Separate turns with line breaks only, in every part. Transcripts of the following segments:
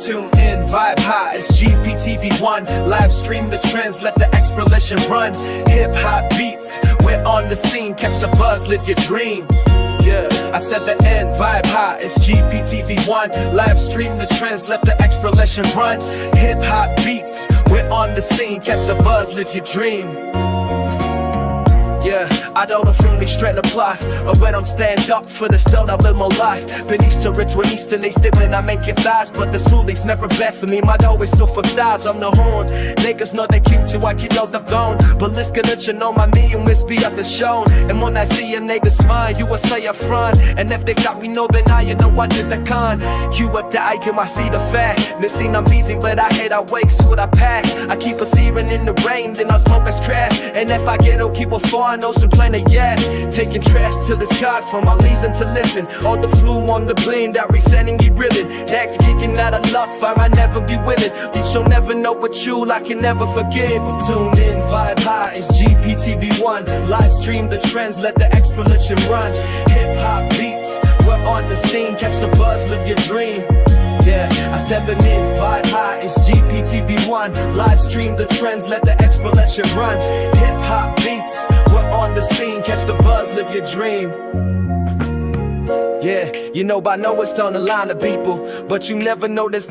Tune in, vibe high, it's GPTV1. Live stream the trends, let the exploration run. Hip hop beats, we're on the scene. Catch the buzz, live your dream. Yeah, I said the end, vibe high, it's GPTV1. Live stream the trends, let the exploration run. Hip hop beats, we're on the scene. Catch the buzz, live your dream. Yeah, I don't feel me straight apply. Or when I'm stand up for the stone, I live my life. Been east to rich when east and they stick when I make it thighs. But the schoolies never bet for me, my always still for thighs. I'm the horn, niggas know they cute you, I keep out the bone. But let's get it, you know my me and miss be up the shown. And when I see a niggas fine, you will say up front. And if they got me, know then I, you know I did the con. You up the icon, I see the fact. This ain't I'm easy, but I hate I wake, so what I pack. I keep a searing in the rain, then I smoke as trash. And if I get keep a far, I know some planet, yeah. Taking trash to the sky from my reason to living. All the flu on the blame that resenting he reeling. Dax kicking out of love, I might never be willing. You shall never know what you I can never forget. But tune in, vibe high, it's GPTV1. Live stream the trends, let the exploration run. Hip hop beats, we're on the scene. Catch the buzz, live your dream. Yeah, I said the in, vibe high, it's GPTV1. Live stream the trends, let the exploration run. Hip hop beats, we're on the scene. Catch the buzz, live your dream. Yeah, you know by now it's on the line of people, but you never know this.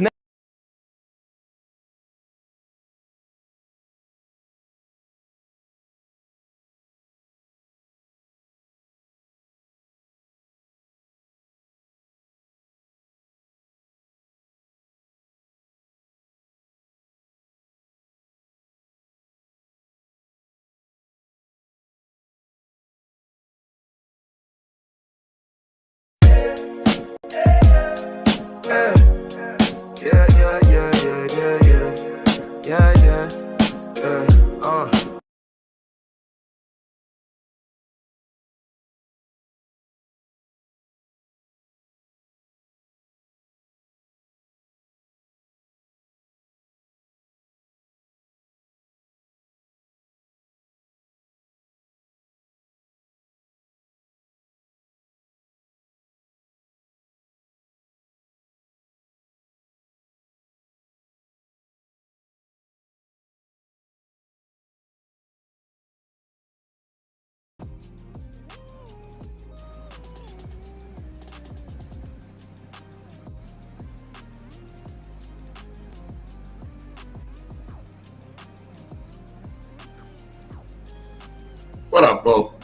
What up, bro?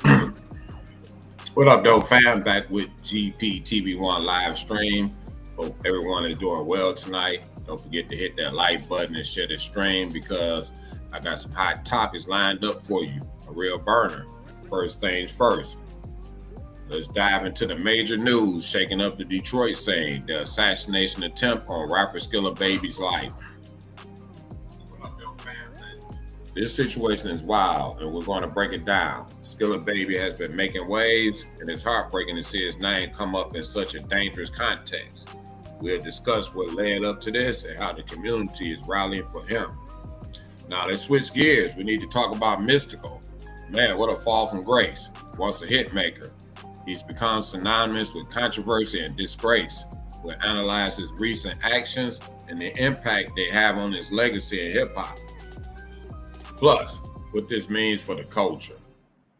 What up, though, fam? Back with GPTV1 live stream. Hope everyone is doing well tonight. Don't forget to hit that like button and share the stream because I got some hot topics lined up for you. A real burner. First things first. Let's dive into the major news shaking up the Detroit scene. The assassination attempt on rapper SKILLA BABY's life. This situation is wild, and we're going to break it down. SKILLA BABY has been making waves, and it's heartbreaking to see his name come up in such a dangerous context. We'll discuss what led up to this and how the community is rallying for him. Now, let's switch gears. We need to talk about Mystikal. Man, what a fall from grace. Once a hit maker, he's become synonymous with controversy and disgrace. We'll analyze his recent actions and the impact they have on his legacy in hip-hop. Plus, what this means for the culture.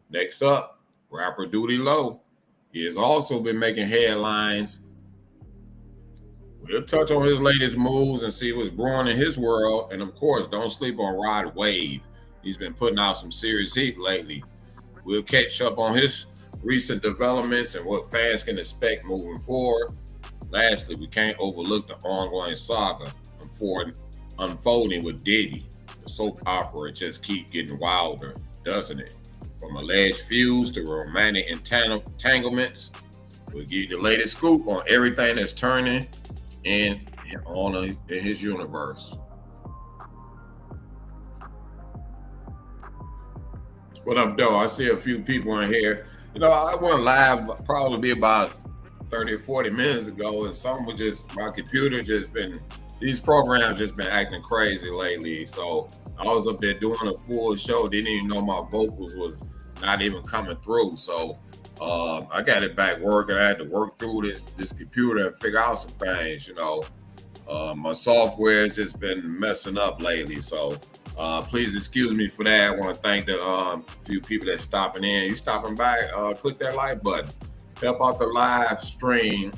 Next up, rapper Doodie Lo. He has also been making headlines. We'll touch on his latest moves and see what's brewing in his world. And of course, don't sleep on Rod Wave. He's been putting out some serious heat lately. We'll catch up on his recent developments and what fans can expect moving forward. Lastly, we can't overlook the ongoing saga unfolding with Diddy. The soap opera just keeps getting wilder, doesn't it? From alleged feuds to romantic entanglements, we'll give you the latest scoop on everything that's turning in his universe. What up, though? I see a few people in here. You know, I went live probably about 30 or 40 minutes ago, and my computer just been, these programs just been acting crazy lately. So I was up there doing a full show, didn't even know my vocals was not even coming through. So I got it back working. I had to work through this computer and figure out some things, you know. My software has just been messing up lately, so please excuse me for that. I want to thank the few people that's stopping in. You stopping by, click that like button. Help out the live stream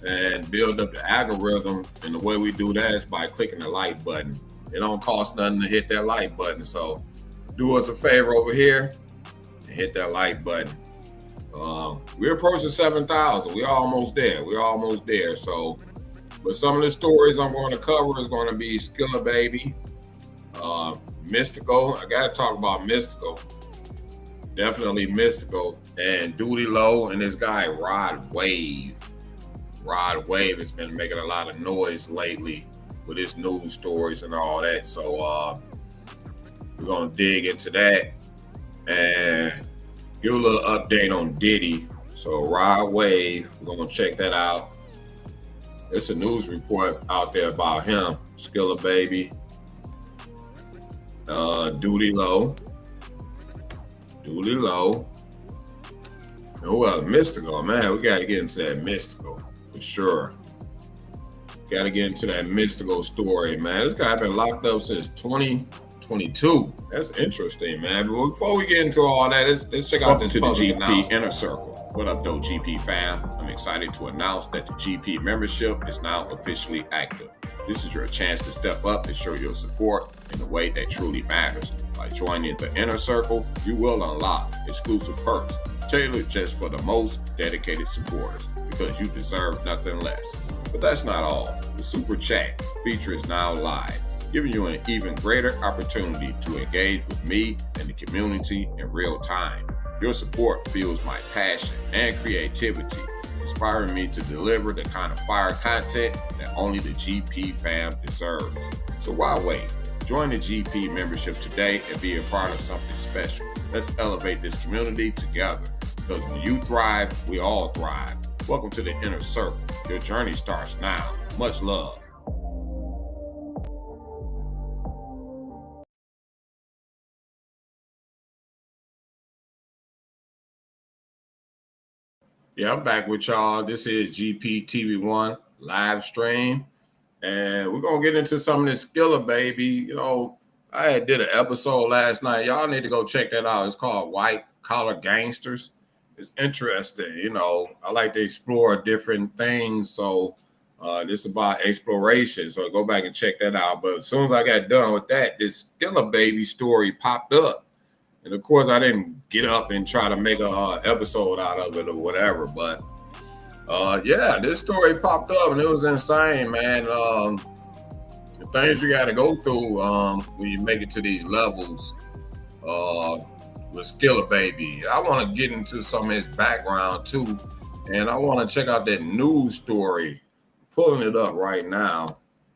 and build up the algorithm. And the way we do that is by clicking the like button. It don't cost nothing to hit that like button. So do us a favor over here and hit that like button. We're approaching 7,000. We're almost there. So, but some of the stories I'm going to cover is going to be SKILLA BABY, Mystikal. I got to talk about Mystikal. Definitely Mystikal, and Doodie Lo, and this guy Rod Wave. Rod Wave has been making a lot of noise lately with his news stories and all that. So we're gonna dig into that and give a little update on Diddy. So Rod Wave, we're gonna check that out. There's a news report out there about him, SKILLA BABY, Doodie Lo. Oh, well, Mystikal, man. We got to get into that Mystikal for sure. Got to get into that Mystikal story, man. This guy been locked up since 2022. That's interesting, man. But before we get into all that, let's check out this GP Inner Circle. What up, though, GP fam? I'm excited to announce that the GP membership is now officially active. This is your chance to step up and show your support in a way that truly matters. By joining the Inner Circle, you will unlock exclusive perks tailored just for the most dedicated supporters, because you deserve nothing less. But that's not all. The Super Chat feature is now live, giving you an even greater opportunity to engage with me and the community in real time. Your support fuels my passion and creativity, inspiring me to deliver the kind of fire content that only the GP fam deserves. So why wait? Join the GP membership today and be a part of something special. Let's elevate this community together, because when you thrive, we all thrive. Welcome to the Inner Circle. Your journey starts now. Much love. Yeah, I'm back with y'all. This is GP TV1 live stream. And we're going to get into some of this SKILLA BABY. You know, I did an episode last night. Y'all need to go check that out. It's called White Collar Gangsters. It's interesting. You know, I like to explore different things. So this is about exploration. So go back and check that out. But as soon as I got done with that, this SKILLA BABY story popped up. And of course, I didn't get up and try to make an episode out of it or whatever. But yeah, this story popped up and it was insane, man. The things you got to go through when you make it to these levels with SKILLA BABY. I want to get into some of his background too, and I want to check out that news story. Pulling it up right now,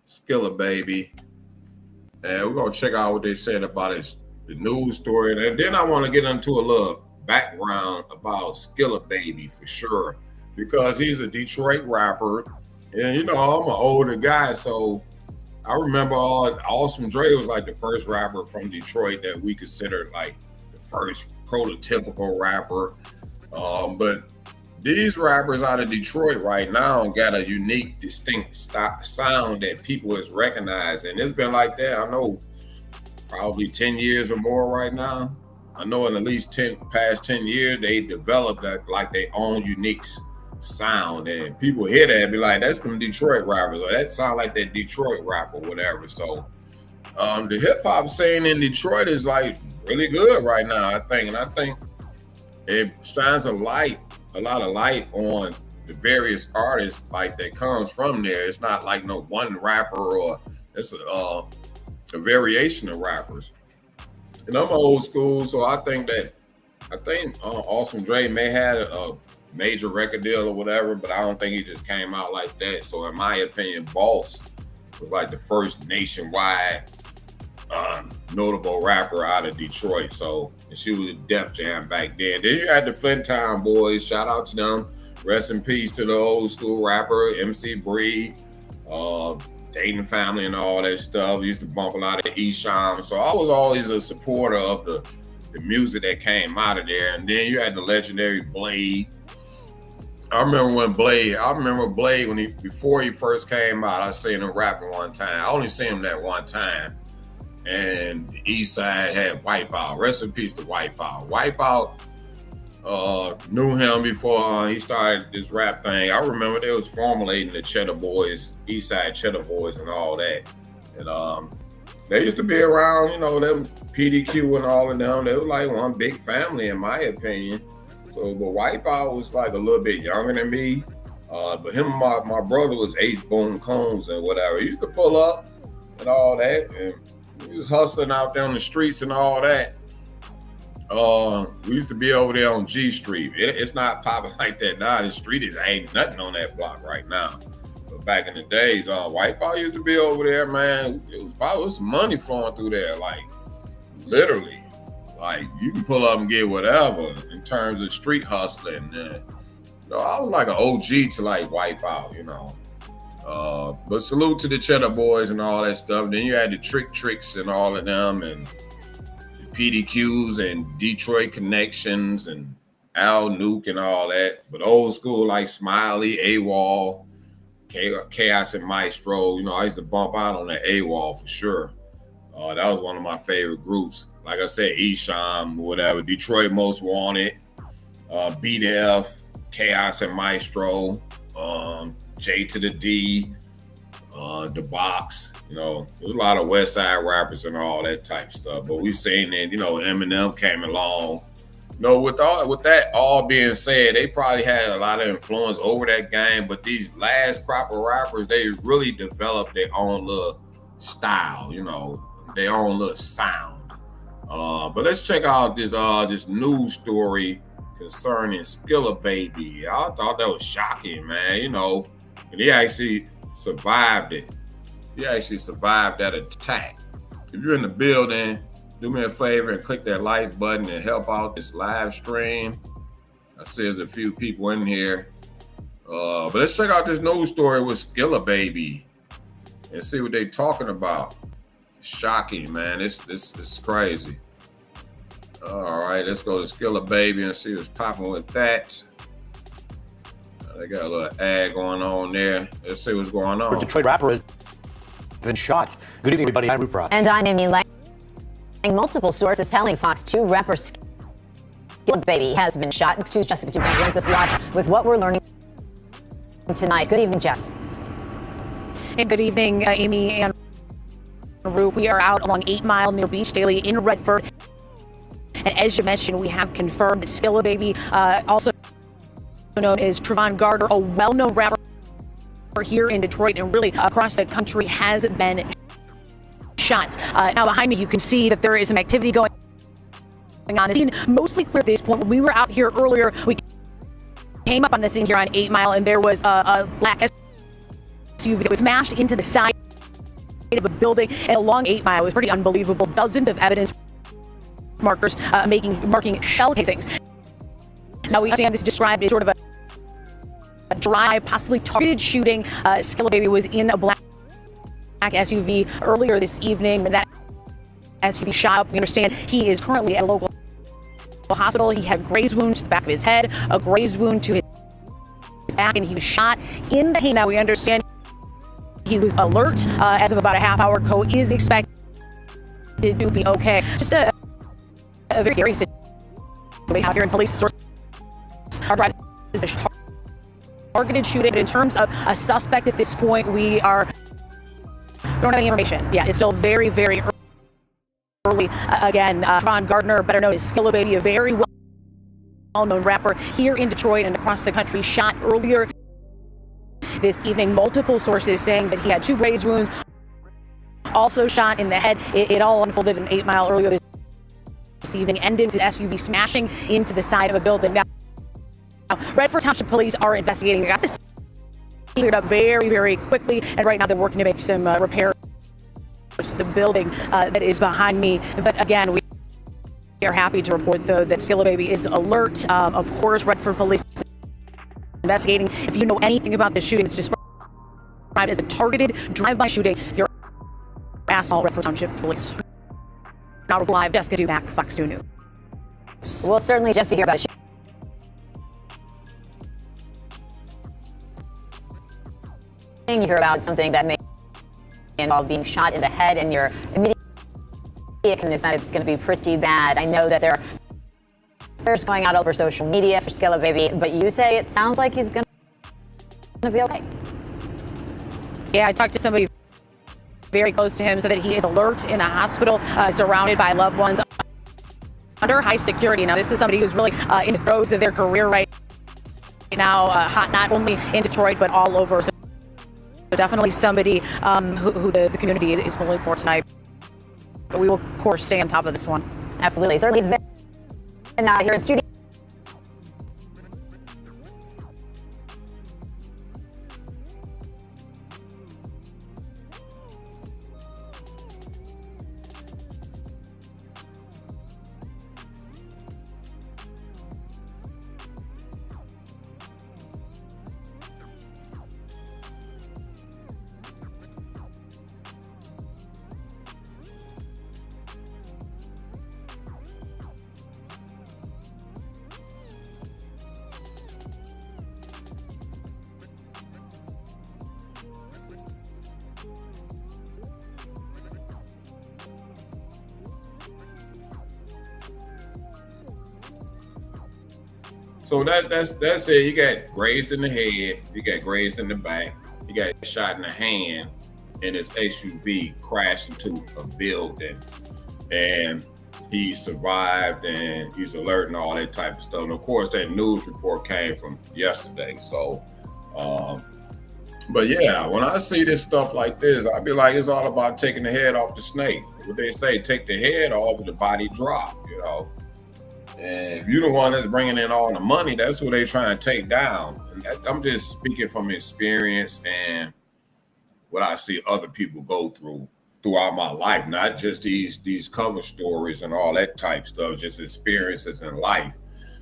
SKILLA BABY, and we're gonna check out what they said about the news story, and then I want to get into a little background about SKILLA BABY for sure, because he's a Detroit rapper, and you know I'm an older guy, so I remember Awesome Dre was like the first rapper from Detroit that we considered like the first prototypical rapper. But these rappers out of Detroit right now got a unique, distinct sound that people is recognizing. And it's been like that, I know, probably 10 years or more right now. I know in at least past 10 years, they developed that like their own unique sound, and people hear that and be like, that's from Detroit rappers, or that sound like that Detroit rap or whatever. So the hip-hop scene in Detroit is like really good right now, I think. And I think it shines a lot of light on the various artists like that comes from there. It's not like no one rapper, or it's a variation of rappers. And I'm old school, so I think Awesome Dre may have a major record deal or whatever, but I don't think he just came out like that. So in my opinion, Boss was like the first nationwide notable rapper out of Detroit. So she was a Def Jam back then. Then you had the Flint Town Boys. Shout out to them. Rest in peace to the old school rapper, MC Breed, Dayton Family and all that stuff. Used to bump a lot of Esham. So I was always a supporter of the music that came out of there. And then you had the legendary Blade. I remember Blade when before he first came out. I seen him rapping one time. I only seen him that one time. And the East Side had Wipeout. Rest in peace to Wipeout. Wipeout knew him before he started this rap thing. I remember they was formulating the Cheddar Boys, East Side Cheddar Boys, and all that. And they used to be around, you know, them PDQ and all of them. They were like one big family, in my opinion. So, but Wipeout was like a little bit younger than me. But him and my brother was Ace Boone Combs and whatever. He used to pull up and all that. And he was hustling out there on the streets and all that. We used to be over there on G Street. It's not popping like that now. The street ain't nothing on that block right now. But back in the days, Wipeout used to be over there, man. It was some money flowing through there, like literally. Like you can pull up and get whatever in terms of street hustling. You know, I was like an OG to like Wipeout, you know. But salute to the Cheddar Boys and all that stuff. Then you had the Tricks and all of them, and PDQs and Detroit Connections and Al Nuke and all that. But old school like Smiley, AWOL, Chaos and Maestro. You know, I used to bump out on that AWOL for sure. That was one of my favorite groups. Like I said, Esham, whatever, Detroit Most Wanted, BDF, Chaos and Maestro, J to the D, The Box. You know, there's a lot of West Side rappers and all that type stuff. But we seen that, you know, Eminem came along. You know, with that all being said, they probably had a lot of influence over that game. But these last crop of rappers, they really developed their own little style, you know, their own little sound. But let's check out this news story concerning SKILLA BABY. I thought that was shocking, man. You know, and he actually survived it. He actually survived that attack. If you're in the building, do me a favor and click that like button and help out this live stream. I see there's a few people in here. But let's check out this news story with SKILLA BABY and see what they're talking about. Shocking, man. It's crazy. All right, let's go to SKILLA BABY and see what's popping with that. They got a little ad going on there. Let's see what's going on.
Detroit rapper has been shot. Good evening, everybody. I'm Rupra.
And I'm Amy Lang. Multiple sources telling Fox 2 rapper SKILLA BABY has been shot. Fox 2's Jessica Dubank joins us live with what we're learning tonight. Good evening, Jess.
And good evening, Amy and Roop. We are out along 8 Mile near Beach Daily in Redford. And as you mentioned, we have confirmed that SKILLA BABY, also known as Trevon Gardner, a well-known rapper here in Detroit and really across the country, has been shot. Now behind me, you can see that there is some activity going on. The scene mostly clear at this point. When we were out here earlier, we came up on the scene here on 8 Mile, and there was a black SUV that was smashed into the side of a building and along 8 Mile. It was pretty unbelievable. Dozens of evidence markers marking shell casings. Now we understand this is described as sort of a dry, possibly targeted shooting. SKILLA BABY was in a black SUV earlier this evening. That SUV shot up. We understand he is currently at a local hospital. He had graze wounds to the back of his head, a graze wound to his back, and he was shot in the head. Now we understand he was alert as of about a half hour ago. Is expected to be okay. Just a very scary situation out here, and police sources are driving this targeted shooting. But in terms of a suspect at this point, we don't have any information. Yeah, it's still very, very early. Again, Trevon Gardner, better known as SKILLA BABY, a very well-known rapper here in Detroit and across the country, shot earlier this evening. Multiple sources saying that he had 2 graze wounds, also shot in the head. It all unfolded in 8 Mile earlier this evening, ended with the SUV smashing into the side of a building. Now, Redford Township Police are investigating. They got this cleared up very, very quickly, and right now they're working to make some repairs to the building that is behind me. But again, we are happy to report, though, that SKILLA BABY is alert. Of course, Redford Police investigating. If you know anything about this shooting, it's described as a targeted drive-by shooting. Your asshole, Redford Township Police. Now live, Jessica Dubank, Fox 2 News.
We'll certainly just hear about it. you hear about something that may involve being shot in the head, and your immediate reaction is that it's going to be pretty bad. I know that there are prayers going out over social media for SKILLA BABY, but you say it sounds like he's going to be okay.
Yeah, I talked to somebody very close to him, so that he is alert in the hospital, surrounded by loved ones under high security. Now, this is somebody who's really in the throes of their career right now, hot not only in Detroit, but all over. So definitely somebody who the community is pulling for tonight. But we will, of course, stay on top of this one.
Absolutely. Certainly he's been here in studio.
So that's it. He got grazed in the head. He got grazed in the back. He got shot in the hand, and his SUV crashed into a building, and he survived, and he's alert and all that type of stuff. And of course, that news report came from yesterday. So, but yeah, when I see this stuff like this, I be like, it's all about taking the head off the snake. What they say, take the head off, the body drop. You know. And if you're the one that's bringing in all the money, that's who they trying to take down. And I'm just speaking from experience and what I see other people go through throughout my life, not just these cover stories and all that type stuff, just experiences in life,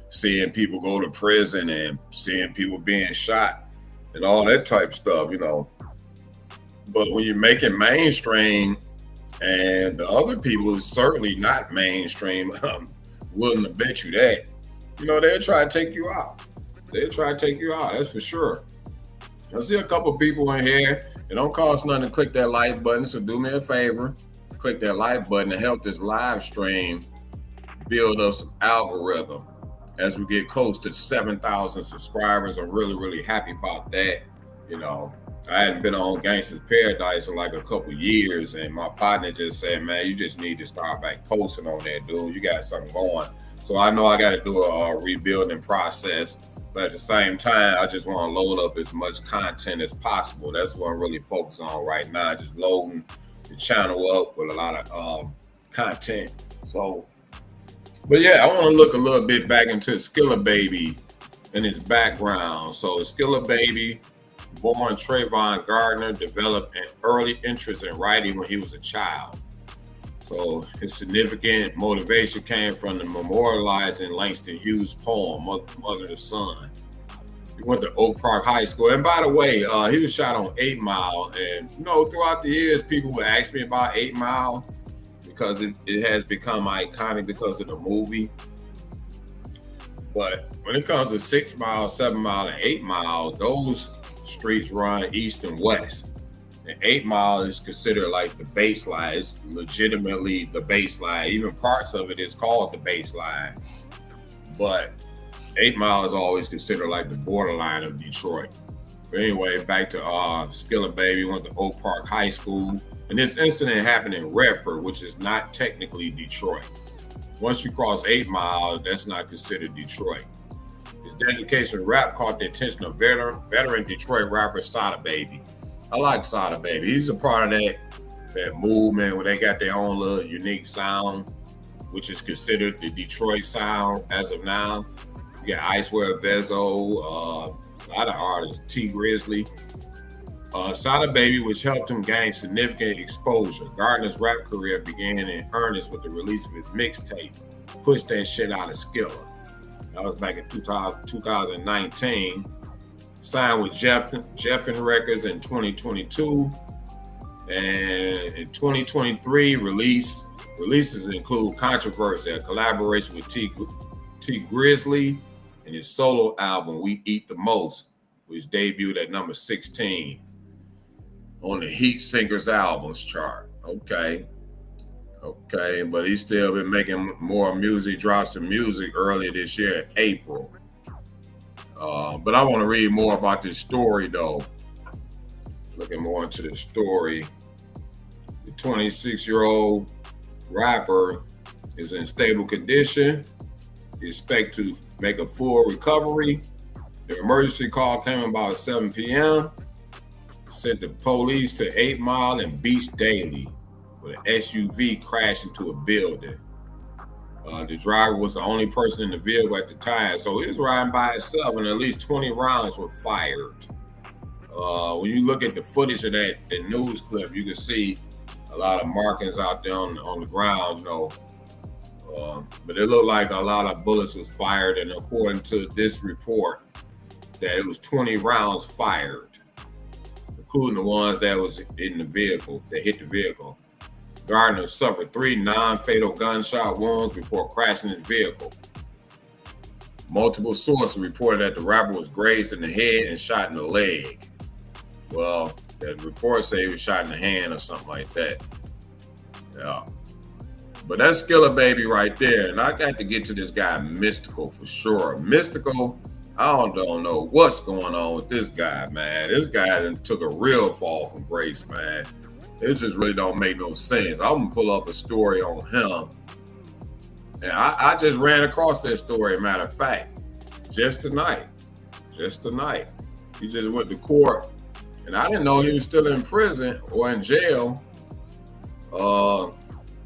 seeing people go to prison and seeing people being shot and all that type stuff, you know. But when you're making mainstream, and the other people certainly not mainstream, willing to bet you that, you know, they'll try to take you out. They'll try to take you out, that's for sure. I see a couple people in here. It don't cost nothing to click that like button, so do me a favor. Click that like button to help this live stream build up some algorithm as we get close to 7,000 subscribers. I'm really, really happy about that. You know, I hadn't been on Gangsta's Paradise in like a couple years, and my partner just said, man, you just need to start back posting on there, dude. You got something going. So I know I got to do a rebuilding process, but at the same time, I just want to load up as much content as possible. That's what I'm really focused on right now, just loading the channel up with a lot of content. So, but yeah, I want to look a little bit back into SKILLA BABY and his background. So SKILLA BABY, born Trayvon Gardner, developed an early interest in writing when he was a child. So his significant motivation came from the memorializing Langston Hughes' poem, Mother to Son. He went to Oak Park High School. And by the way, he was shot on 8 Mile. And, you know, throughout the years, people would ask me about 8 Mile because it has become iconic because of the movie. But when it comes to 6 Mile, 7 Mile, and 8 Mile, those streets run east and west. And 8 Mile is considered like the baseline. It's legitimately the baseline. Even parts of it is called the baseline. But 8 Mile is always considered like the borderline of Detroit. But anyway, back to SKILLA BABY, went to Oak Park High School. And this incident happened in Redford, which is not technically Detroit. Once you cross 8 Mile, that's not considered Detroit. His dedication to rap caught the attention of veteran Detroit rapper SKILLA BABY. I like SKILLA BABY. He's a part of that movement where they got their own little unique sound, which is considered the Detroit sound as of now. You got Icewear Vezo, a lot of artists, T Grizzly. SKILLA BABY, which helped him gain significant exposure. Gardner's rap career began in earnest with the release of his mixtape, Push That Shit Out of Skilla. That was back in 2019. Signed with Jeffin Records in 2022. And in 2023, releases include Controversy, a collaboration with T Grizzly, and his solo album, We Eat the Most, which debuted at number 16. on the Heat Sinkers albums chart. Okay, but he's still been making more music, drops some music earlier this year in April. But I want to read more about this story though. Looking more into the story. The 26-year-old rapper is in stable condition. He expects to make a full recovery. The emergency call came about 7 p.m. Sent the police to 8 Mile and Beach Daily, where an SUV crashed into a building. The driver was the only person in the vehicle at the time, so he was riding by himself, and at least 20 rounds were fired. When you look at the footage of that news clip, you can see a lot of markings out there on the ground, you know. But it looked like a lot of bullets was fired, and according to this report, that it was 20 rounds fired, including the ones that was in the vehicle, that hit the vehicle. Gardner suffered 3 non-fatal gunshot wounds before crashing his vehicle. Multiple sources reported that the rapper was grazed in the head and shot in the leg. Well, that report say he was shot in the hand or something like that. Yeah. But that's SKILLA BABY right there. And I got to get to this guy Mystikal for sure. Mystikal, I don't know what's going on with this guy, man. This guy done took a real fall from grace, man. It just really don't make no sense. I'm gonna pull up a story on him. And I just ran across that story, matter of fact, just tonight. He just went to court, and I didn't know he was still in prison or in jail.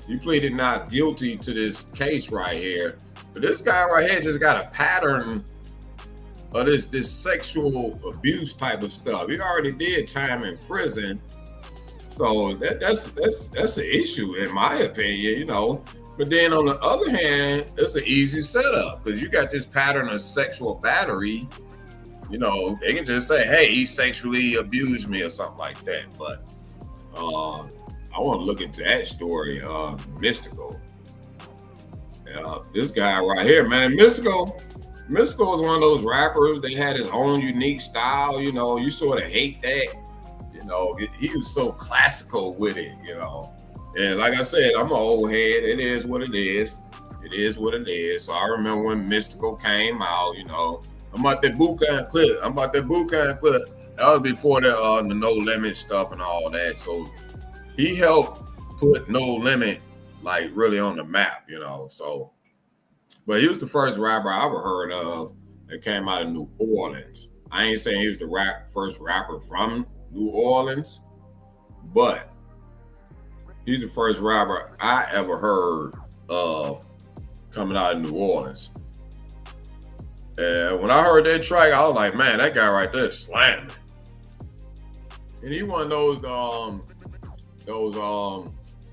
He pleaded not guilty to this case right here. But this guy right here just got a pattern of this sexual abuse type of stuff. He already did time in prison. So that's an issue in my opinion, you know. But then on the other hand, it's an easy setup because you got this pattern of sexual battery. You know, they can just say, hey, he sexually abused me or something like that. But I want to look into that story, Mystikal. This guy right here, man, Mystikal is one of those rappers. They had his own unique style. You know, you sort of hate that. You know, he was so classical with it, you know. And like I said, I'm an old head. It is what it is. It is what it is. So I remember when Mystikal came out, you know. I'm about that bootcamp clip. That was before the No Limit stuff and all that. So he helped put No Limit like really on the map, you know. So, but he was the first rapper I ever heard of that came out of New Orleans. I ain't saying he was the first rapper from New Orleans, but he's the first rapper I ever heard of coming out of New Orleans. And when I heard that track, I was like, man, that guy right there is slamming. And he one of those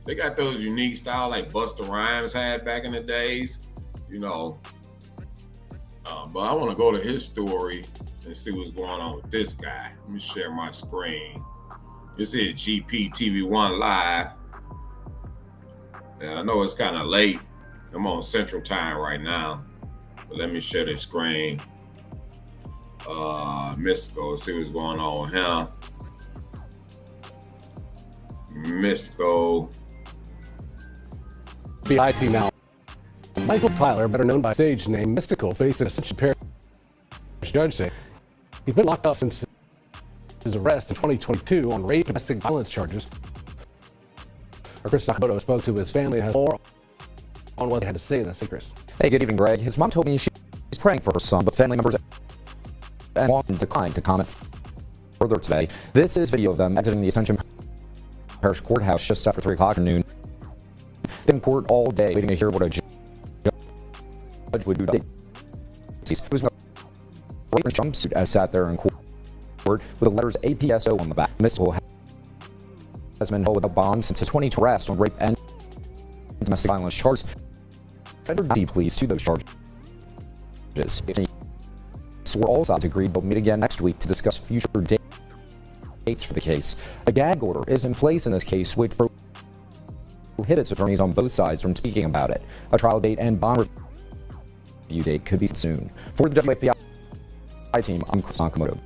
they got those unique style like Busta Rhymes had back in the days, you know. But I want to go to his story and see what's going on with this guy. Let me share my screen. This is GPTV1 Live. And I know it's kind of late. I'm on Central Time right now. But let me share this screen. Mystikal, see what's going on with him. Mystikal.
FBI team now. Michael Tyler, better known by stage name Mystikal, faced an Assassination parish judge say he's been locked up since his arrest in 2022 on rape and domestic violence charges. Chris Nakamoto spoke to his family and has more on what they had to say in this. Chris.
Hey, good evening, Greg. His mom told me she's praying for her son, but family members and declined to comment further today. This is video of them exiting the Ascension Parish Courthouse just after 3 o'clock noon. They've been in court all day, waiting to hear what a judge would do. He was in a jumpsuit as sat there in court with the letters APSO on the back. Mystikal has been held without bond since his 2020 arrest on rape and domestic violence charges. Rendered not pleased to those charges. We're all sides agreed they'll meet again next week to discuss future dates for the case. A gag order is in place in this case, which prohibits attorneys on both sides from speaking about it. A trial date and bond review date could be soon. For the WFBI team, I'm Chris Nakamoto.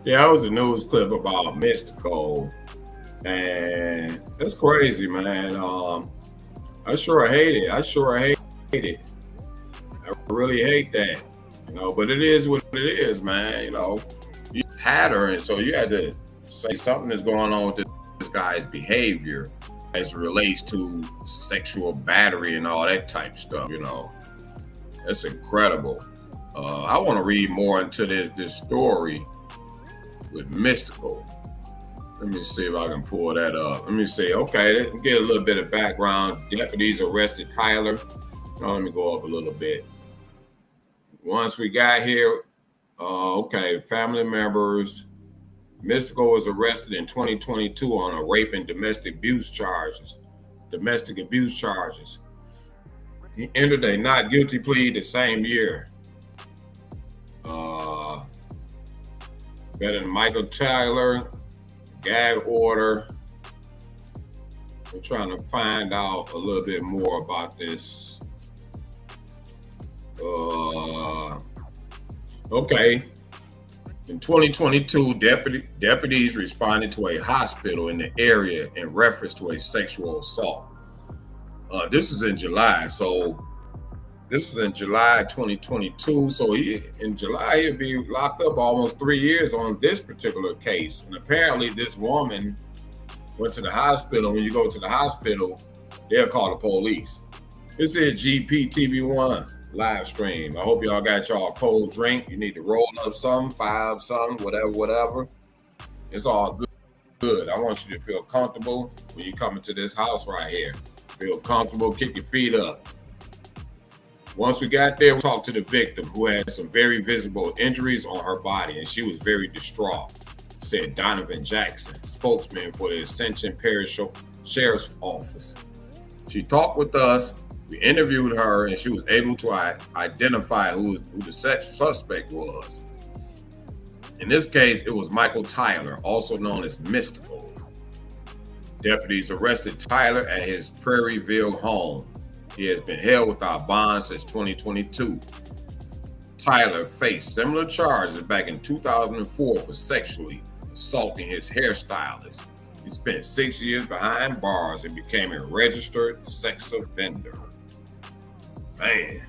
Yeah, that was a news clip about Mystikal, and that's crazy, man. I sure hate it. I sure hate it. I really hate that, but it is what it is, man. You pattern, so you had to say something is going on with this guy's behavior as it relates to sexual battery and all that type stuff. That's incredible. I want to read more into this story with Mystikal. Let me see if I can pull that up. Let me see. Okay, let's get a little bit of background. Deputies arrested Tyler. Now, let me go up a little bit. Once we got here, okay, family members. Mystikal was arrested in 2022 on a rape and domestic abuse charges. He entered a not guilty plea the same year. Better than Michael Tyler, gag order. We're trying to find out a little bit more about this. Okay. In 2022, deputies responded to a hospital in the area in reference to a sexual assault. This is in July, so this was in July 2022. So in July, he'll be locked up almost 3 years on this particular case. And apparently this woman went to the hospital. When you go to the hospital, they'll call the police. This is GPTV1 live stream. I hope y'all got y'all cold drink. You need to roll up something, five something, whatever. It's all good. I want you to feel comfortable when you come into this house right here. Feel comfortable, kick your feet up. Once we got there, we talked to the victim, who had some very visible injuries on her body, and she was very distraught, said Donovan Jackson, spokesman for the Ascension Parish Sheriff's Office. She talked with us, we interviewed her, and she was able to identify who the suspect was. In this case, it was Michael Tyler, also known as Mystikal. Deputies arrested Tyler at his Prairieville home. He has been held without bond since 2022. Tyler faced similar charges back in 2004 for sexually assaulting his hairstylist. He spent 6 years behind bars and became a registered sex offender. Man.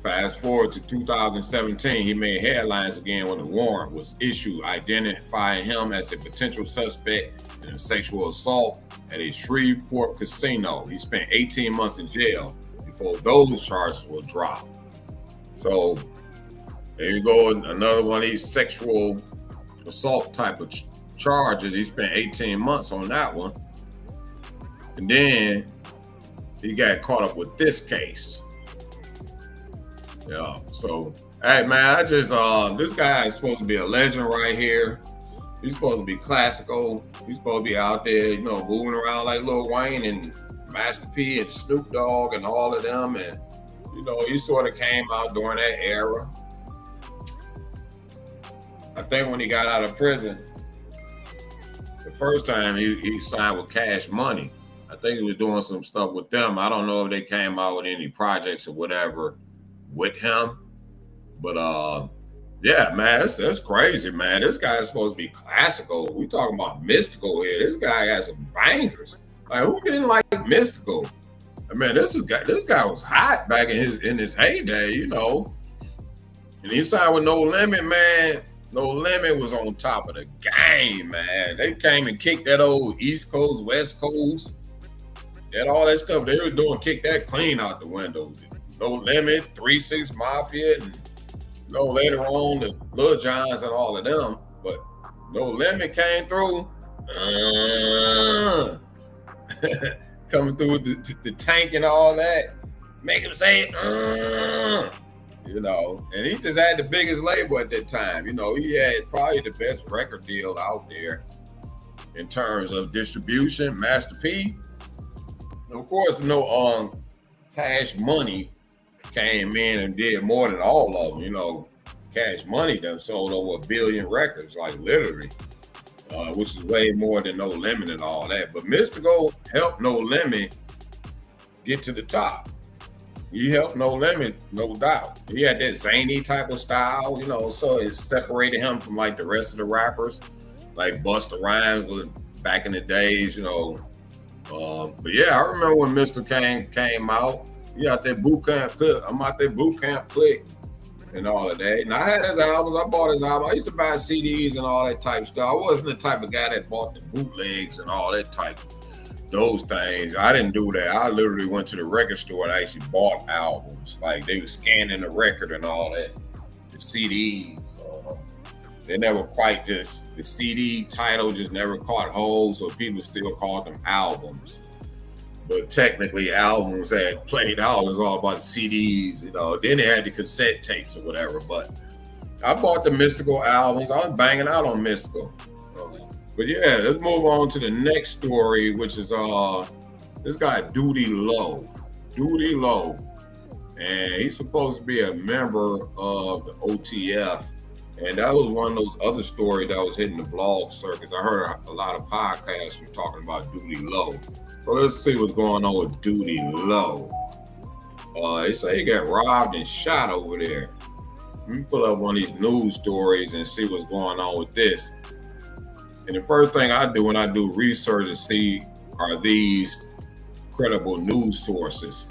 Fast forward to 2017, he made headlines again when a warrant was issued identifying him as a potential suspect in a sexual assault at a Shreveport casino. He spent 18 months in jail before those charges were dropped. So there you go, another one of these sexual assault type of charges. He spent 18 months on that one. And then he got caught up with this case. Yeah, so, hey man, this guy is supposed to be a legend right here. He's supposed to be classical. He's supposed to be out there, moving around like Lil Wayne and Master P and Snoop Dogg and all of them. And, he sort of came out during that era. I think when he got out of prison, the first time he signed with Cash Money. I think he was doing some stuff with them. I don't know if they came out with any projects or whatever with him. But yeah, man, that's crazy, man. This guy is supposed to be classical. We talking about Mystikal here. This guy has some bangers. Like, who didn't like Mystikal? I mean, this guy was hot back in his heyday, And he signed with No Limit, man. No Limit was on top of the game, man. They came and kicked that old East Coast, West Coast, and all that stuff they were doing, kicked that clean out the window. No Limit, 3-6 Mafia, and later on the Lil Johns and all of them. But No Limit came through. Coming through with the tank and all that. Make him say, and he just had the biggest label at that time. He had probably the best record deal out there in terms of distribution, Master P. And of course, Cash Money came in and did more than all of them. Cash Money done sold over 1 billion records, like literally, which is way more than No Limit and all that. But Mystikal helped No Limit get to the top. he helped No Limit, no doubt. He had that zany type of style, you know, so it separated him from like the rest of the rappers, like Busta Rhymes was back in the days, you know. But yeah, I remember when Mr. Kane came out. He out there boot camp click. I'm out there boot camp click and all of that. And I had his albums. I bought his album. I used to buy CDs and all that type of stuff. I wasn't the type of guy that bought the bootlegs and all that type those things. I didn't do that. I literally went to the record store and I actually bought albums. Like they were scanning the record and all that. The CDs. They never quite just, the CD title just never caught hold, so people still called them albums. But technically albums had played out. It was all about CDs, you know. Then they had the cassette tapes or whatever. But I bought the Mystikal albums. I was banging out on Mystikal. But yeah, let's move on to the next story, which is this guy Doodie Lo. Doodie Lo. And he's supposed to be a member of the OTF. And that was one of those other stories that was hitting the blog circuits. I heard a lot of podcasts was talking about Doodie Lo. So let's see what's going on with Doodie Lo. They say he got robbed and shot over there. Let me pull up one of these news stories and see what's going on with this. And the first thing I do when I do research is see, are these credible news sources?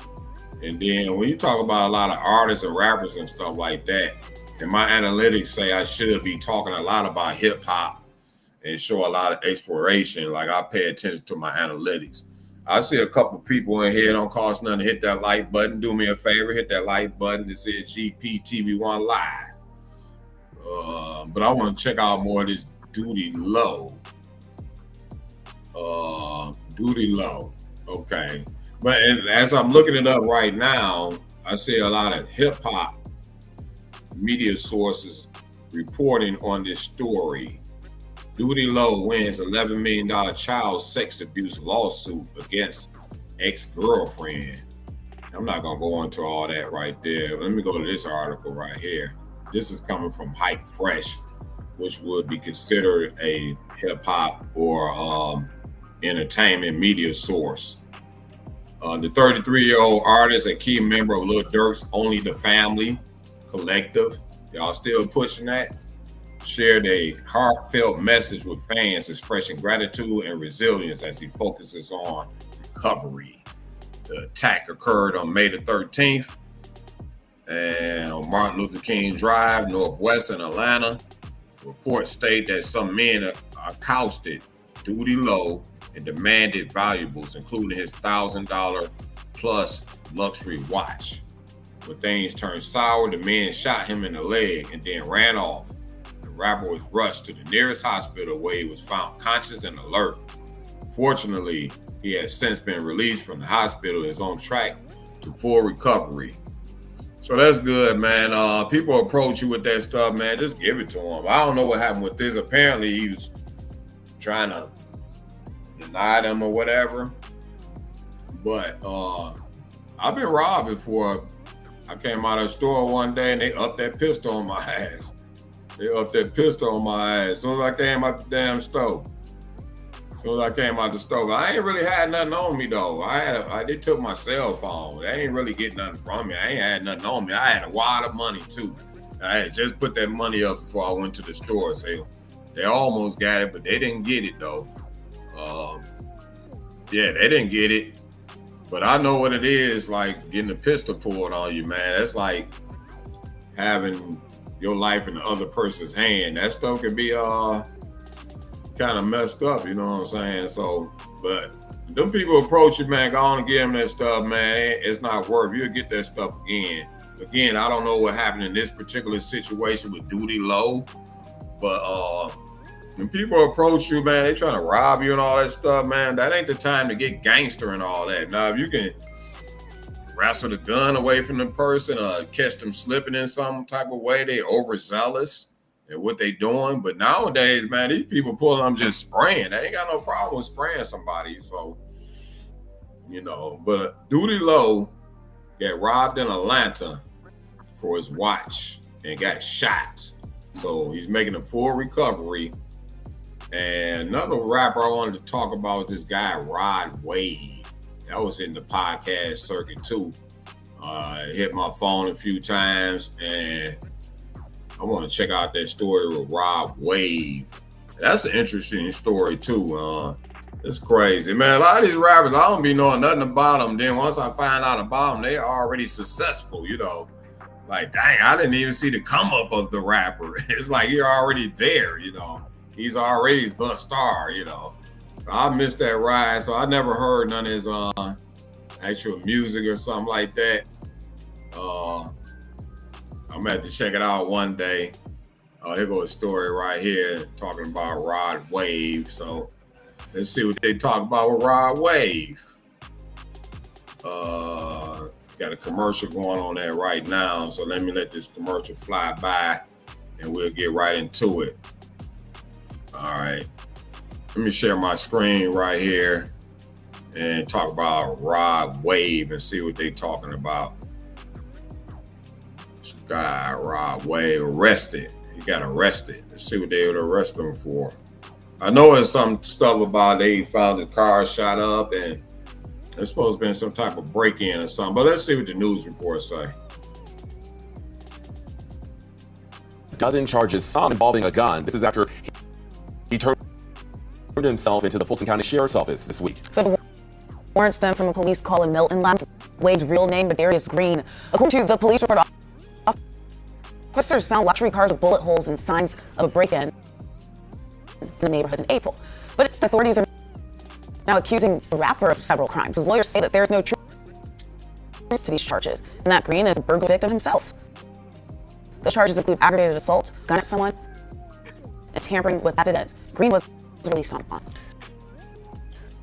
And then when you talk about a lot of artists and rappers and stuff like that, and my analytics say I should be talking a lot about hip hop and show a lot of exploration. Like I pay attention to my analytics. I see a couple people in here. Don't cost nothing to hit that like button. Do me a favor, hit that like button that says GPTV1 Live. But I want to check out more of this Doodie Lo. Doodie Lo. Okay. But as I'm looking it up right now, I see a lot of hip hop media sources reporting on this story. Doodie Lo wins $11 million child sex abuse lawsuit against ex-girlfriend. I'm not going to go into all that right there. Let me go to this article right here. This is coming from Hype Fresh, which would be considered a hip-hop or entertainment media source. The 33-year-old artist, a key member of Lil Durk's Only the Family collective, y'all still pushing that, shared a heartfelt message with fans expressing gratitude and resilience as he focuses on recovery. The attack occurred on May the 13th and on Martin Luther King Drive, Northwest in Atlanta. Reports state that some men accosted Doodie Lo and demanded valuables, including his $1,000 plus luxury watch. When things turned sour, the men shot him in the leg and then ran off. The rapper was rushed to the nearest hospital where he was found conscious and alert. Fortunately, he has since been released from the hospital and is on track to full recovery. So that's good, man. People approach you with that stuff, man. Just give it to them. I don't know what happened with this. Apparently, he was trying to deny them or whatever. But I've been robbed before. I came out of the store one day and they upped that pistol on my ass. As soon as I came out the damn stove. I ain't really had nothing on me though. They took my cell phone. They ain't really get nothing from me. I ain't had nothing on me. I had a wad of money too. I had just put that money up before I went to the store. So they almost got it, but they didn't get it though. They didn't get it. But I know what it is, like getting a pistol pulled on you, man. That's like having your life in the other person's hand. That stuff can be kind of messed up, you know what I'm saying? So, but them people approach you, man, go on and give them that stuff, man. It's not worth it. You'll get that stuff again. Again, I don't know what happened in this particular situation with Doodie Lo, but when people approach you, man, they trying to rob you and all that stuff, man, that ain't the time to get gangster and all that. Now, if you can wrestle the gun away from the person or catch them slipping in some type of way, they overzealous in what they doing. But nowadays, man, these people pulling them just spraying. They ain't got no problem with spraying somebody. So, you know, but Doodie Lo got robbed in Atlanta for his watch and got shot. So he's making a full recovery. And another rapper I wanted to talk about was this guy, Rod Wave. That was in the podcast circuit too. It hit my phone a few times, and I want to check out that story with Rod Wave. That's an interesting story too. It's crazy, man. A lot of these rappers, I don't be knowing nothing about them. Then once I find out about them, they are already successful, you know. Like, dang, I didn't even see the come up of the rapper. It's like you're already there, you know. He's already the star, you know. So I missed that ride. So I never heard none of his actual music or something like that. I'm gonna have to check it out one day. Here goes a story right here talking about Rod Wave. So let's see what they talk about with Rod Wave. Got a commercial going on there right now. So let me let this commercial fly by and we'll get right into it. All right. Let me share my screen right here and talk about Rod Wave and see what they talking about. This guy, Rod Wave, arrested. He got arrested. Let's see what they would arrest him for. I know there's some stuff about they found his car shot up and there's supposed to be some type of break-in or something, but let's see what the news reports say.
Dozen charges, some involving a gun. This is after he turned himself into the Fulton County Sheriff's Office this week.
So the warrant stemmed from a police call in Milton Lab. Wade's real name, Darius Green. According to the police report, officers found luxury cars with bullet holes and signs of a break-in in the neighborhood in April. But its authorities are now accusing the rapper of several crimes. His lawyers say that there's no truth to these charges, and that Green is a burglary victim himself. The charges include aggravated assault, gun at someone, and tampering with evidence. Green was released on bond.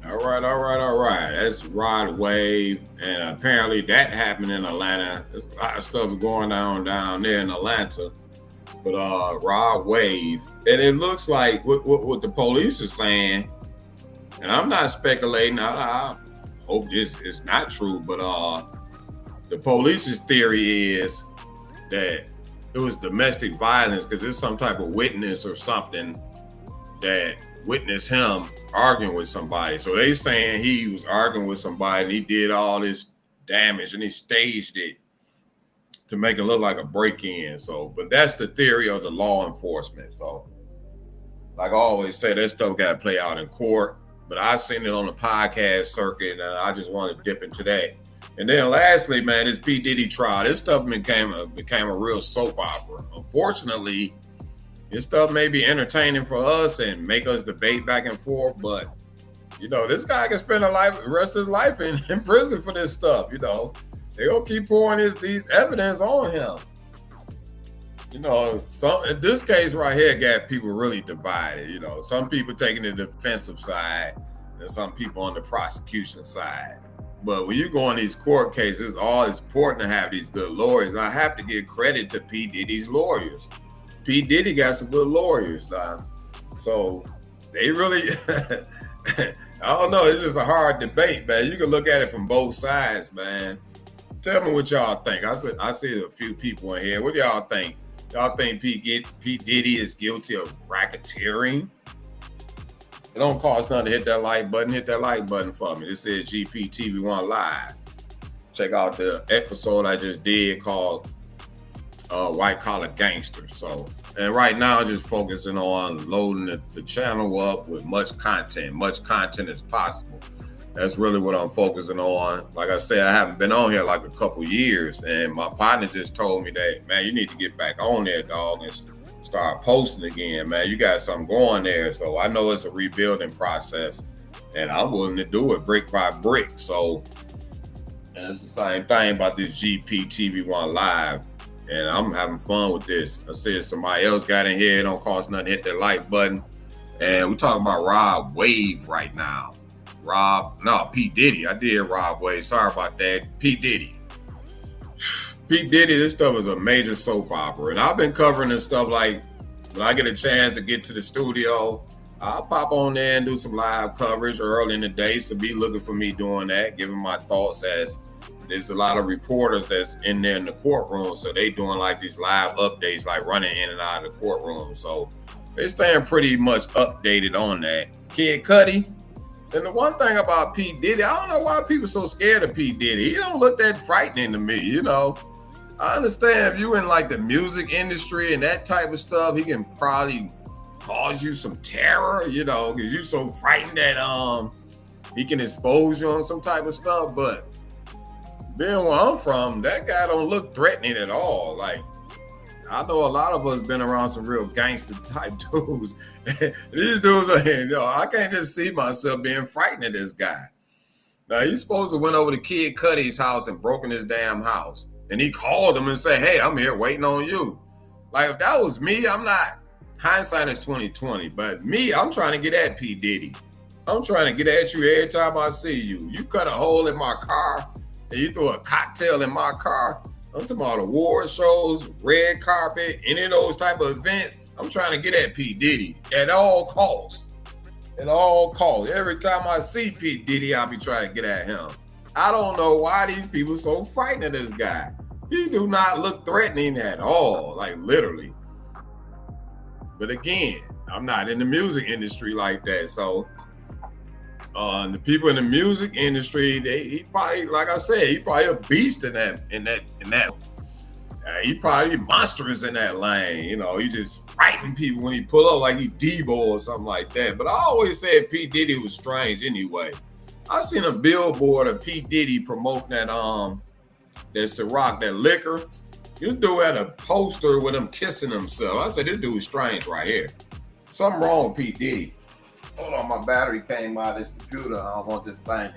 All right. That's Rod Wave, and apparently that happened in Atlanta. There's a lot of stuff going on down there in Atlanta. But Rod Wave, and it looks like what the police is saying, and I'm not speculating. I hope this is not true, but the police's theory is that it was domestic violence because there's some type of witness or something that witnessed him arguing with somebody. So they saying he was arguing with somebody and he did all this damage and he staged it to make it look like a break-in. So, but that's the theory of the law enforcement. So, like I always say, that stuff got to play out in court. But I seen it on the podcast circuit, and I just want to dip into that. And then lastly, man, this P. Diddy trial, this stuff became a real soap opera. Unfortunately, this stuff may be entertaining for us and make us debate back and forth, but you know, this guy can spend the rest of his life in prison for this stuff. You know, they gonna keep pouring these evidence on him. You know, in this case right here got people really divided. You know, some people taking the defensive side and some people on the prosecution side. But when you go on these court cases, it's important to have these good lawyers. And I have to give credit to P. Diddy's lawyers. P. Diddy got some good lawyers now. So they really, I don't know, it's just a hard debate, man. You can look at it from both sides, man. Tell me what y'all think. I see a few people in here. What do y'all think? Y'all think P. Diddy is guilty of racketeering? It don't cost nothing to hit that like button. Hit that like button for me. This is GPTV1 Live. Check out the episode I just did called White Collar Gangster. So, and right now I'm just focusing on loading the channel up with much content as possible. That's really what I'm focusing on. Like I said, I haven't been on here like a couple years, and my partner just told me that, man, you need to get back on there, dog, and start posting again, man. You got something going there. So I know it's a rebuilding process, and I'm willing to do it brick by brick. So, and it's the same thing about this GPTV1 Live, and I'm having fun with this. I said somebody else got in here. It don't cost nothing to hit that like button. And we're talking about Rod Wave right now. P. Diddy. I did Rod Wave. Sorry about that. P. Diddy. P. Diddy, this stuff is a major soap opera. And I've been covering this stuff like when I get a chance to get to the studio, I'll pop on there and do some live coverage early in the day. So be looking for me doing that, giving my thoughts, as there's a lot of reporters that's in there in the courtroom. So they doing like these live updates, like running in and out of the courtroom. So they staying pretty much updated on that. Kid Cudi, And the one thing about P. Diddy, I don't know why people so scared of P. Diddy. He don't look that frightening to me, you know. I understand if you in like the music industry and that type of stuff, he can probably cause you some terror, you know, because you so frightened that he can expose you on some type of stuff. But being where I'm from, that guy don't look threatening at all. Like, I know a lot of us been around some real gangster type dudes. These dudes are, I can't just see myself being frightened of this guy. Now, he's supposed to went over to Kid Cudi's house and broken his damn house. And he called him and said, hey, I'm here waiting on you. Like, if that was me, I'm not. Hindsight is 20/20. But me, I'm trying to get at P. Diddy. I'm trying to get at you every time I see you. You cut a hole in my car and you throw a cocktail in my car. I'm talking about award shows, red carpet, any of those type of events. I'm trying to get at P. Diddy at all costs. At all costs. Every time I see P. Diddy, I'll be trying to get at him. I don't know why these people so frightened of this guy. He do not look threatening at all, like literally. But again, I'm not in the music industry like that. So the people in the music industry, he probably, like I said, he probably a beast in that. He probably monstrous in that lane. You know, he just frighten people when he pull up like he Debo or something like that. But I always said P. Diddy was strange anyway. I seen a billboard of P. Diddy promoting that Ciroc, that liquor. This dude had a poster with him kissing himself. I said, this dude is strange right here. Something wrong with P. Diddy. Hold on, my battery came out of this computer. I don't want this thing to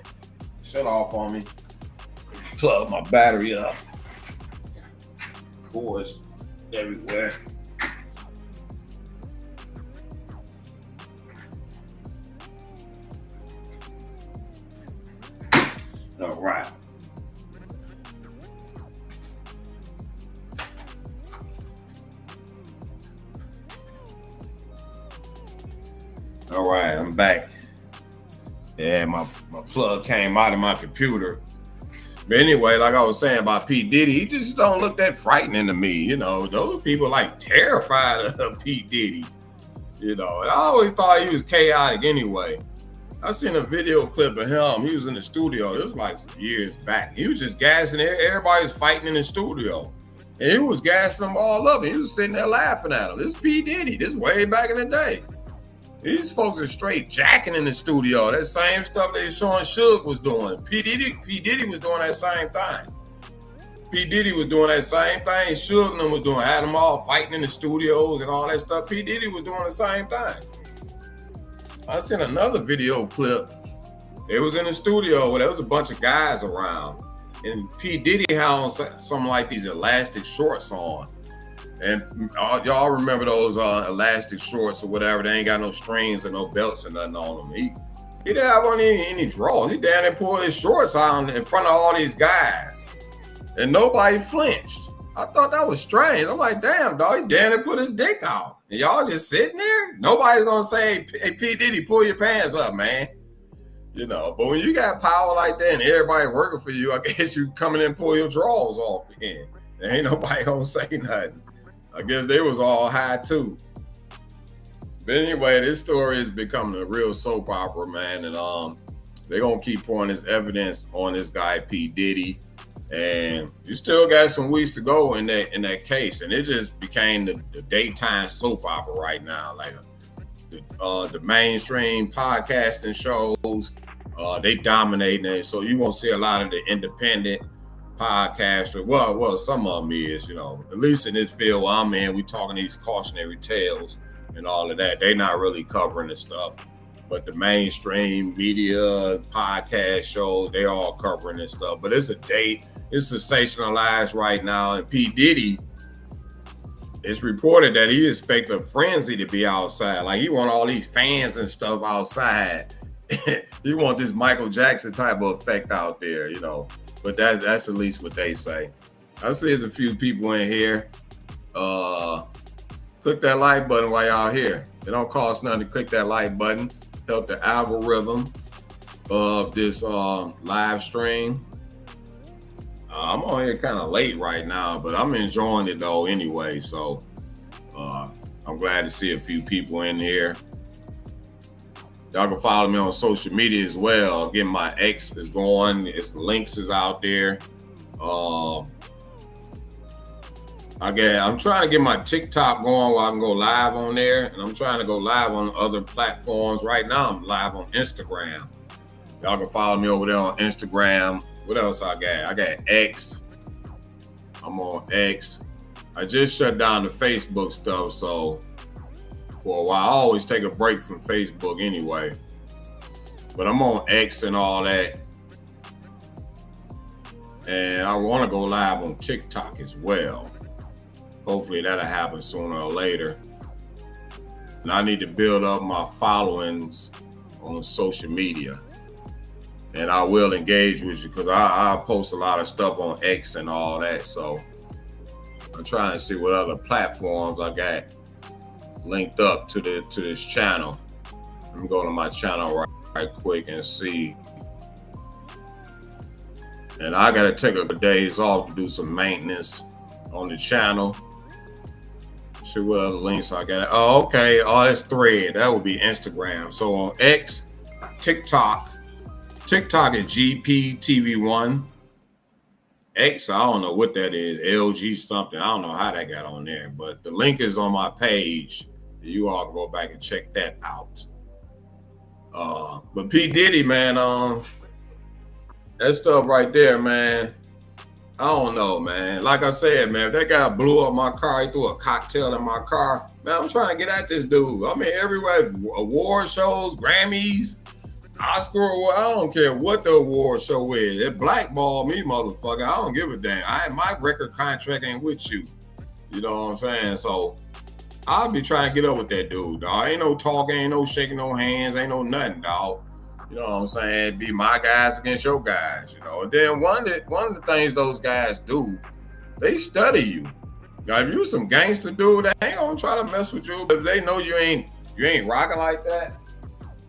shut off on me. Plug my battery up. Cords everywhere. All right. All right, I'm back. Yeah, my plug came out of my computer. But anyway, like I was saying about P. Diddy, he just don't look that frightening to me. You know, those people like terrified of P. Diddy. You know, and I always thought he was chaotic anyway. I seen a video clip of him. He was in the studio. It was like some years back. He was just gassing it. Everybody was fighting in the studio. And he was gassing them all up. And he was sitting there laughing at them. This is P. Diddy. This is way back in the day. These folks are straight jacking in the studio. That same stuff they showing Suge was doing. P. Diddy was doing that same thing. P. Diddy was doing that same thing. Suge and them was doing. Had them all fighting in the studios and all that stuff. P. Diddy was doing the same thing. I seen another video clip. It was in the studio where there was a bunch of guys around. And P. Diddy had on something like these elastic shorts on. And y'all remember those elastic shorts or whatever. They ain't got no strings or no belts or nothing on them. He didn't have on any drawers. He down there pulled his shorts out in front of all these guys. And nobody flinched. I thought that was strange. I'm like, damn, dog, he down there put his dick out. And y'all just sitting there? Nobody's going to say, hey, P. Diddy, pull your pants up, man. You know, but when you got power like that and everybody working for you, I guess you come in and pull your drawers off then. There ain't nobody going to say nothing. I guess they was all high too. But anyway, this story is becoming a real soap opera, man. And they're going to keep pouring this evidence on this guy, P. Diddy. And you still got some weeks to go in that case. And it just became the daytime soap opera right now. Like the mainstream podcasting shows, they dominate it. So you won't see a lot of the independent podcasters. Well, some of them is, you know, at least in this field where I'm in, we talking these cautionary tales and all of that. They not really covering the stuff. But the mainstream media, podcast shows, they all covering this stuff. But it's sensationalized right now. And P. Diddy, it's reported that he expect a frenzy to be outside. Like he want all these fans and stuff outside. He want this Michael Jackson type of effect out there, you know. But that's at least what they say. I see there's a few people in here. Click that like button while y'all here. It don't cost nothing to click that like button. Help the algorithm of this live stream. I'm on here kind of late right now, but I'm enjoying it though anyway. So I'm glad to see a few people in here. Y'all can follow me on social media as well. Again, my X is going. Its links is out there. I'm trying to get my TikTok going where I can go live on there, and I'm trying to go live on other platforms. Right now, I'm live on Instagram. Y'all can follow me over there on Instagram. What else I got? I got X. I'm on X. I just shut down the Facebook stuff, so for a while, I always take a break from Facebook anyway. But I'm on X and all that. And I want to go live on TikTok as well. Hopefully that'll happen sooner or later. And I need to build up my followings on social media. And I will engage with you because I post a lot of stuff on X and all that. So I'm trying to see what other platforms I got linked up to this channel. Let me go to my channel right quick and see. And I gotta take a couple days off to do some maintenance on the channel. See what other links I got. Oh, okay. Oh, that's Thread. That would be Instagram. So on X, TikTok is GPTV1. X, I don't know what that is. LG something. I don't know how that got on there, but the link is on my page. You all can go back and check that out. But P. Diddy, man, that stuff right there, man, I don't know, man. Like I said, man, if that guy blew up my car, he threw a cocktail in my car, man, I'm trying to get at this dude. I mean, everywhere, award shows, Grammys, Oscar, I don't care what the award show is. It blackballed me, motherfucker. I don't give a damn. My record contract ain't with you. You know what I'm saying? So I'll be trying to get up with that dude, dog. Ain't no talking, ain't no shaking no hands, ain't no nothing, dog. You know what I'm saying? Be my guys against your guys, you know. And then one of the things those guys do, they study you. Now, if you some gangster dude, they ain't gonna try to mess with you. But if they know you ain't rocking like that,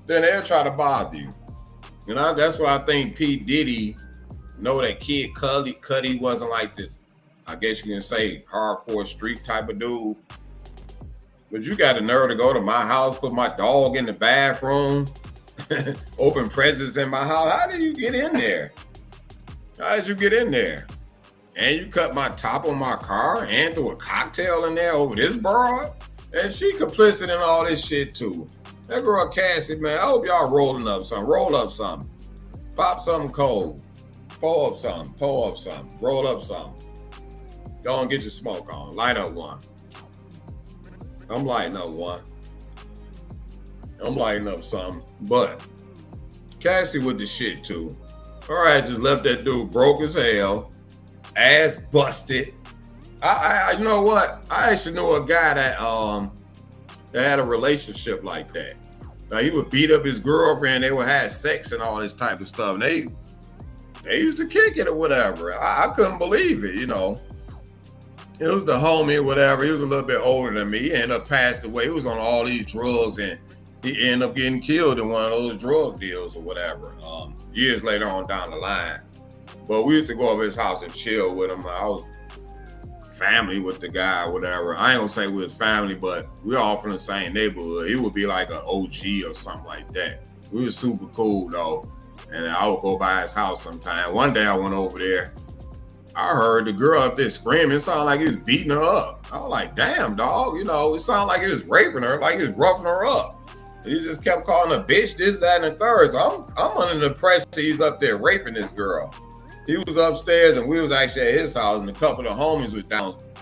then they'll try to bother you. You know, that's what I think P. Diddy know that Kid Cudi wasn't like this, I guess you can say, hardcore street type of dude. But you got the nerve to go to my house, put my dog in the bathroom, open presents in my house. How did you get in there? How did you get in there? And you cut my top on my car and threw a cocktail in there over this broad? And she complicit in all this shit too. That girl Cassie, man, I hope y'all rolling up something. Roll up something. Pop something cold. Pull up something. Roll up something. Go and get your smoke on. Light up one. I'm lighting up one. I'm lighting up something. But Cassie with the shit too. All right, just left that dude broke as hell. Ass busted. I you know what? I actually knew a guy that had a relationship like that. Like, he would beat up his girlfriend, they would have sex and all this type of stuff. And they used to kick it or whatever. I couldn't believe it, you know. It was the homie or whatever. He was a little bit older than me. He ended up passing away. He was on all these drugs and he ended up getting killed in one of those drug deals or whatever. Years later on down the line. But we used to go over his house and chill with him. I was family with the guy or whatever. I ain't gonna say we was family, but we're all from the same neighborhood. He would be like an OG or something like that. We was super cool though. And I would go by his house sometime. One day I went over there. I heard the girl up there screaming. It sounded like he was beating her up. I was like, damn, dog. You know, it sounded like he was raping her, like he was roughing her up. He just kept calling her bitch, this, that, and the third. So I'm under the impression he's up there raping this girl. He was upstairs and we was actually at his house and a couple of homies was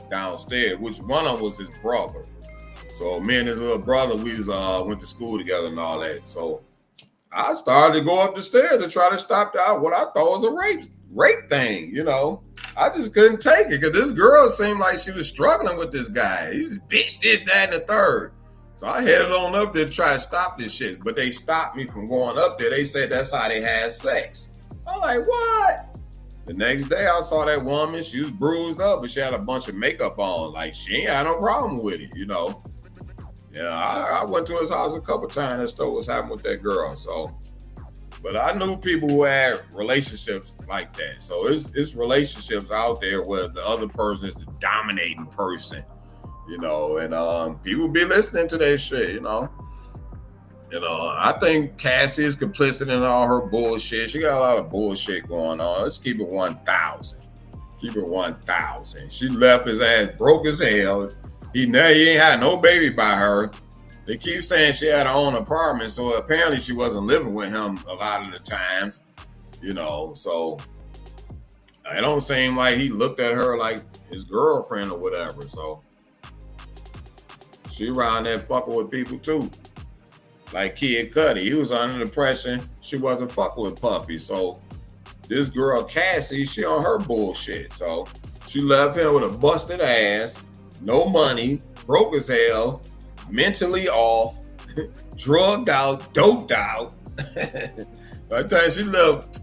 downstairs, which one of them was his brother. So me and his little brother, we was went to school together and all that. So I started to go up the stairs to try to stop out what I thought was a rape thing, you know. I just couldn't take it because this girl seemed like she was struggling with this guy. He was bitch, this, that, and the third. So I headed on up there to try to stop this shit. But they stopped me from going up there. They said that's how they had sex. I'm like, what? The next day I saw that woman. She was bruised up, but she had a bunch of makeup on. Like, she ain't had no problem with it, you know. Yeah, I went to his house a couple times and stuff was happening with that girl. So, but I knew people who had relationships like that. So it's relationships out there where the other person is the dominating person, you know, and people be listening to that shit, you know. You know, I think Cassie is complicit in all her bullshit. She got a lot of bullshit going on. Let's keep it 1,000. Keep it 1,000. She left his ass broke as hell. He ain't had no baby by her. They keep saying she had her own apartment, so apparently she wasn't living with him a lot of the times. You know, so it don't seem like he looked at her like his girlfriend or whatever. So she around there fucking with people too. Like Kid Cudi, he was under the impression she wasn't fucking with Puffy. So this girl Cassie, she on her bullshit. So she left him with a busted ass, no money, broke as hell, mentally off, drugged out, doped out. By the time she left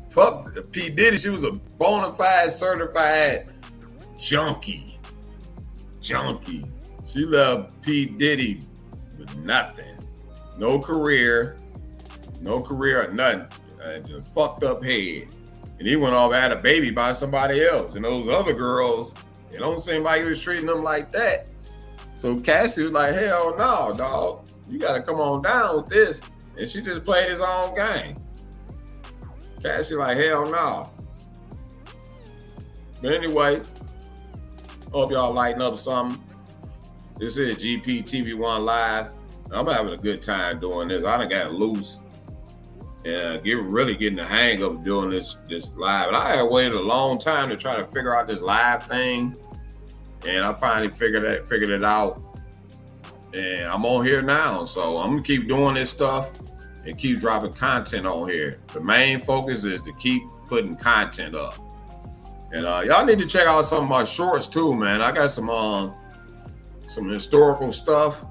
P. Diddy, she was a bona fide, certified junkie. She left P. Diddy with nothing. No career or nothing. A fucked up head. And he went off and had a baby by somebody else. And those other girls, it don't seem like he was treating them like that. So Cassie was like, hell no, dog. You got to come on down with this. And she just played his own game. Cassie like, hell no. But anyway, hope y'all lighten up something. This is GPTV1 Live. I'm having a good time doing this. I done got loose and really getting the hang of doing this live. And I had waited a long time to try to figure out this live thing. And I finally figured it out. And I'm on here now. So I'm gonna keep doing this stuff and keep dropping content on here. The main focus is to keep putting content up. And y'all need to check out some of my shorts too, man. I got some historical stuff.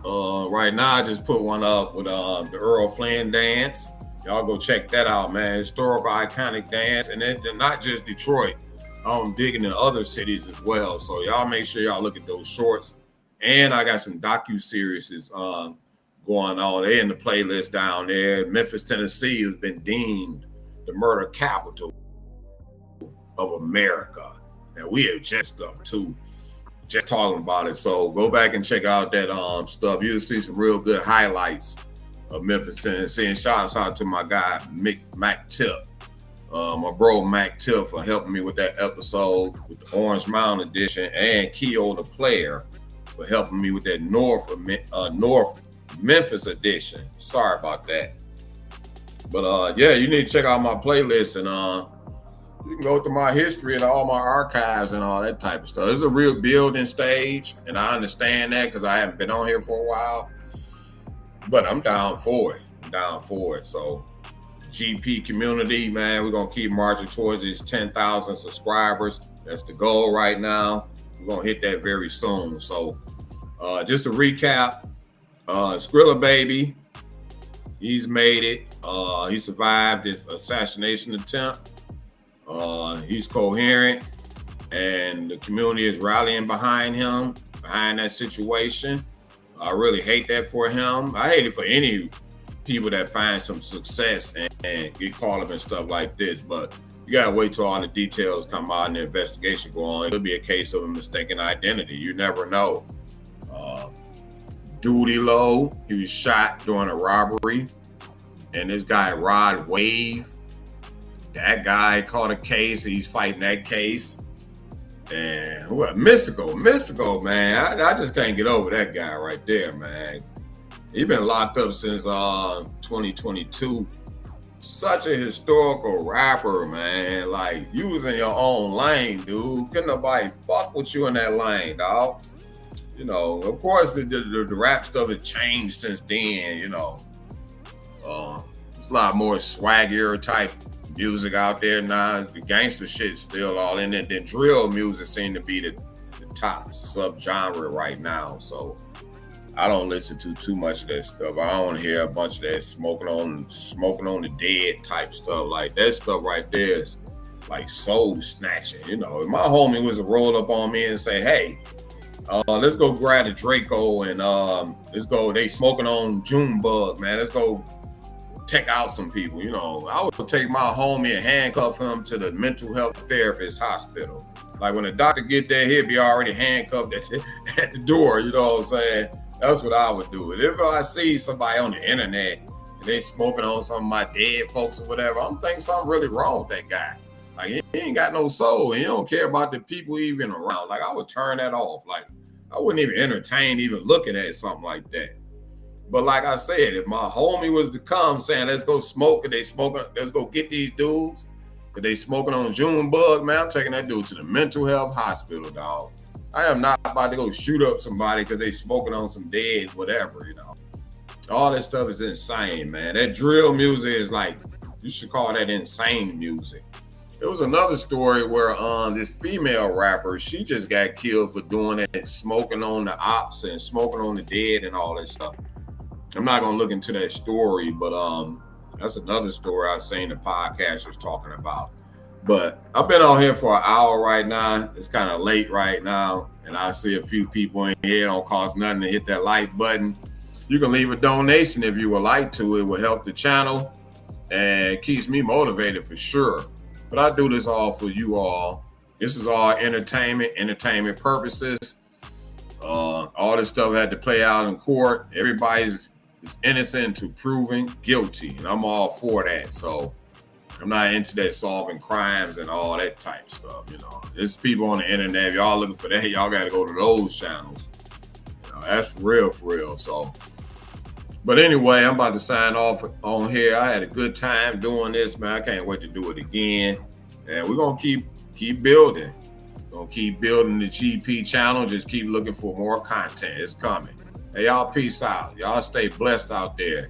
Right now, I just put one up with the Earl Flynn dance. Y'all go check that out, man. Historical, iconic dance. And then not just Detroit. I'm digging in other cities as well. So y'all make sure y'all look at those shorts. And I got some docu-series going on. They're in the playlist down there. Memphis, Tennessee has been deemed the murder capital of America. And we have just stuff too. Just talking about it. So go back and check out that stuff. You'll see some real good highlights of Memphis, Tennessee. And shout out to my guy, Mac Tip. My bro, Mac Tip, for helping me with that episode with the Orange Mountain edition, and Keo the Player for helping me with that North Memphis edition. Sorry about that. But yeah, you need to check out my playlist, and you can go through my history and all my archives and all that type of stuff. It's a real building stage, and I understand that because I haven't been on here for a while. But I'm down for it. So GP community, man, we're going to keep marching towards these 10,000 subscribers. That's the goal right now. We're going to hit that very soon. So just to recap, SKILLA Baby, he's made it. He survived this assassination attempt. He's coherent, and the community is rallying behind him, behind that situation. I really hate that for him. I hate it for any people that find some success and get caught up in stuff like this. But you gotta wait till all the details come out and the investigation go on. It'll be a case of a mistaken identity. You never know. Doodie Lo, he was shot during a robbery, and this guy Rod Wave, that guy caught a case. He's fighting that case. And who else? Mystikal, man. I just can't get over that guy right there, man. He's been locked up since 2022. Such a historical rapper, man. Like, you was in your own lane, dude. Couldn't nobody fuck with you in that lane, dog. You know, of course, the rap stuff has changed since then, you know. There's a lot more swaggier type music out there now. The gangster shit's still all in it. Then drill music seem to be the top subgenre right now. So I don't listen to too much of that stuff. I don't hear a bunch of that smoking on the dead type stuff. Like that stuff right there is like soul snatching. You know, if my homie was to roll up on me and say, hey, let's go grab a Draco and let's go, they smoking on Junebug, man. Let's go take out some people, you know. I would take my homie and handcuff him to the mental health therapist hospital. Like when the doctor get there, he'll be already handcuffed at the door, you know what I'm saying? That's what I would do. If I see somebody on the internet and they smoking on some of my dead folks or whatever, I'm thinking something really wrong with that guy. Like, he ain't got no soul. He don't care about the people even around. Like, I would turn that off. Like, I wouldn't even entertain even looking at something like that. But like I said, if my homie was to come saying, let's go smoke, and they smoking, let's go get these dudes, because they smoking on Junebug, man, I'm taking that dude to the mental health hospital, dog. I am not about to go shoot up somebody because they smoking on some dead whatever, you know. All that stuff is insane, man. That drill music is like, you should call that insane music. There was another story where this female rapper, she just got killed for doing it, smoking on the ops and smoking on the dead and all that stuff. I'm not gonna look into that story, but that's another story I've seen the podcasters talking about. But I've been on here for an hour right now. It's kind of late right now, and I see a few people in here. It don't cost nothing to hit that like button. You can leave a donation if you would like to. It will help the channel and keeps me motivated for sure. But I do this all for you all. This is all entertainment purposes. All this stuff had to play out in court. Everybody's innocent to proven guilty, and I'm all for that. So I'm not into that solving crimes and all that type stuff. You know, there's people on the internet. If y'all looking for that, y'all got to go to those channels. You know, that's for real. So, but anyway, I'm about to sign off on here. I had a good time doing this, man. I can't wait to do it again, and we're gonna keep building. Gonna keep building the GP channel. Just keep looking for more content. It's coming. Hey, y'all, peace out. Y'all stay blessed out there.